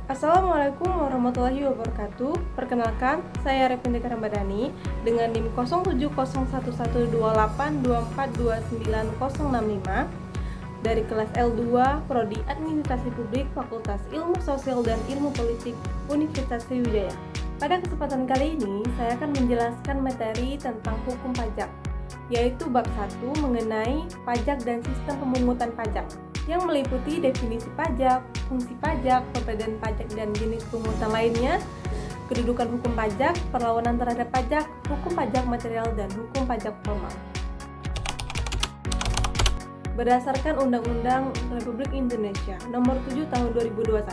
Assalamualaikum warahmatullahi wabarakatuh. Perkenalkan, saya Repindika Ramadhani dengan NIM 07011282429065 dari kelas L2 Prodi Administrasi Publik Fakultas Ilmu Sosial dan Ilmu Politik Universitas Sriwijaya. Pada kesempatan kali ini, saya akan menjelaskan materi tentang hukum pajak, yaitu bab 1 mengenai pajak dan sistem pemungutan pajak, yang meliputi definisi pajak, fungsi pajak, perbedaan pajak dan jenis pungutan lainnya, kedudukan hukum pajak, perlawanan terhadap pajak, hukum pajak material, dan hukum pajak formal. Berdasarkan Undang-Undang Republik Indonesia Nomor 7 Tahun 2021,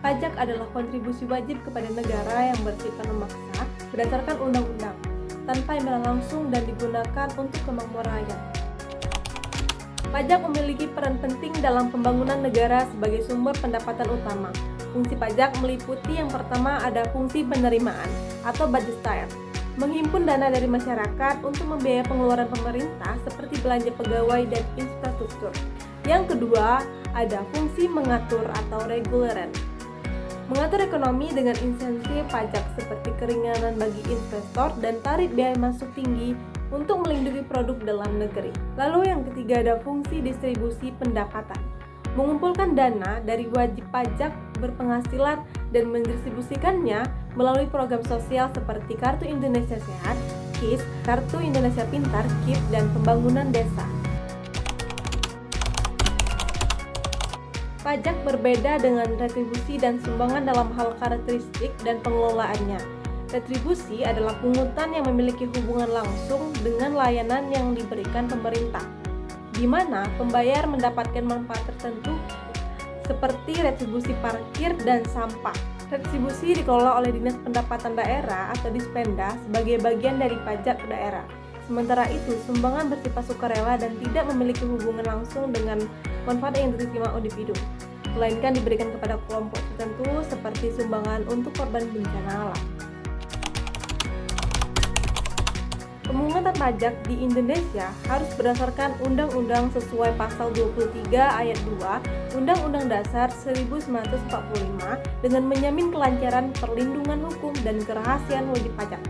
pajak adalah kontribusi wajib kepada negara yang bersifat memaksa berdasarkan undang-undang, tanpa imbalan langsung dan digunakan untuk kemakmuran rakyat. Pajak memiliki peran penting dalam pembangunan negara sebagai sumber pendapatan utama. Fungsi pajak meliputi yang pertama ada fungsi penerimaan atau budgetier, menghimpun dana dari masyarakat untuk membiayai pengeluaran pemerintah seperti belanja pegawai dan infrastruktur. Yang kedua ada fungsi mengatur atau reguleran, mengatur ekonomi dengan insentif pajak seperti keringanan bagi investor dan tarif biaya masuk tinggi untuk melindungi produk dalam negeri. Lalu yang ketiga ada fungsi distribusi pendapatan, mengumpulkan dana dari wajib pajak berpenghasilan dan mendistribusikannya melalui program sosial seperti Kartu Indonesia Sehat, KIS, Kartu Indonesia Pintar, KIP, dan pembangunan desa. Pajak berbeda dengan retribusi dan sumbangan dalam hal karakteristik dan pengelolaannya. Retribusi adalah pungutan yang memiliki hubungan langsung dengan layanan yang diberikan pemerintah, di mana pembayar mendapatkan manfaat tertentu seperti retribusi parkir dan sampah. Retribusi dikelola oleh Dinas Pendapatan Daerah atau Dispenda sebagai bagian dari pajak daerah. Sementara itu, sumbangan bersifat sukarela dan tidak memiliki hubungan langsung dengan manfaat yang diterima individu, melainkan diberikan kepada kelompok tertentu seperti sumbangan untuk korban bencana alam. Pemungutan pajak di Indonesia harus berdasarkan undang-undang sesuai pasal 23 ayat 2 Undang-Undang Dasar 1945 dengan menjamin kelancaran perlindungan hukum dan kerahasiaan wajib pajak.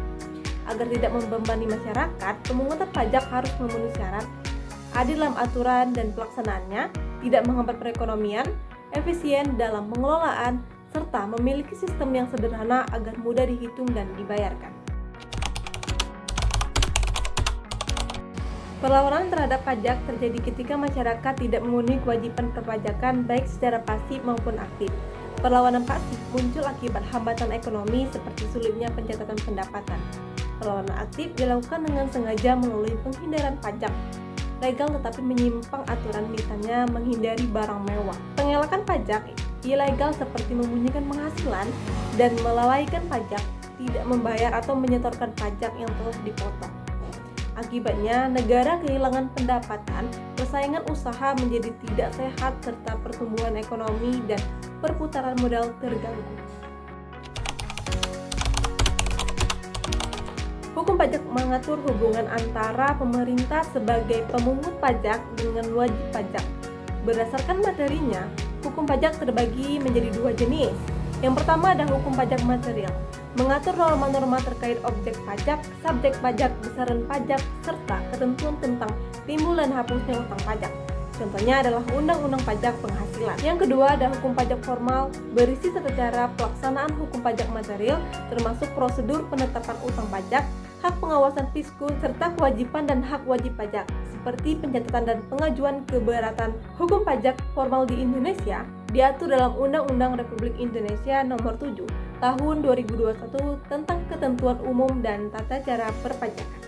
Agar tidak membebani masyarakat, pemungutan pajak harus memenuhi syarat adil dalam aturan dan pelaksanaannya, tidak menghambat perekonomian, efisien dalam pengelolaan, serta memiliki sistem yang sederhana agar mudah dihitung dan dibayarkan. Perlawanan terhadap pajak terjadi ketika masyarakat tidak memenuhi kewajiban perpajakan baik secara pasif maupun aktif. Perlawanan pasif muncul akibat hambatan ekonomi seperti sulitnya pencatatan pendapatan. Perlawanan aktif dilakukan dengan sengaja melalui penghindaran pajak legal tetapi menyimpang aturan, misalnya menghindari barang mewah. Pengelakan pajak ilegal seperti memunyikan penghasilan dan melalaikan pajak, tidak membayar atau menyetorkan pajak yang telah dipotong. Akibatnya, negara kehilangan pendapatan, persaingan usaha menjadi tidak sehat, serta pertumbuhan ekonomi dan perputaran modal terganggu. Hukum pajak mengatur hubungan antara pemerintah sebagai pemungut pajak dengan wajib pajak. Berdasarkan materinya, hukum pajak terbagi menjadi dua jenis. Yang pertama ada hukum pajak material, mengatur norma-norma terkait objek pajak, subjek pajak, besaran pajak, serta ketentuan tentang timbul dan hapusnya utang pajak. Contohnya adalah Undang-Undang Pajak Penghasilan. Yang kedua ada hukum pajak formal, berisi tata cara pelaksanaan hukum pajak material, termasuk prosedur penetapan utang pajak, hak pengawasan Fiskus, serta kewajiban dan hak wajib pajak, seperti pencatatan dan pengajuan keberatan. Hukum pajak formal di Indonesia diatur dalam Undang-Undang Republik Indonesia Nomor 7 Tahun 2021 tentang ketentuan umum dan tata cara perpajakan.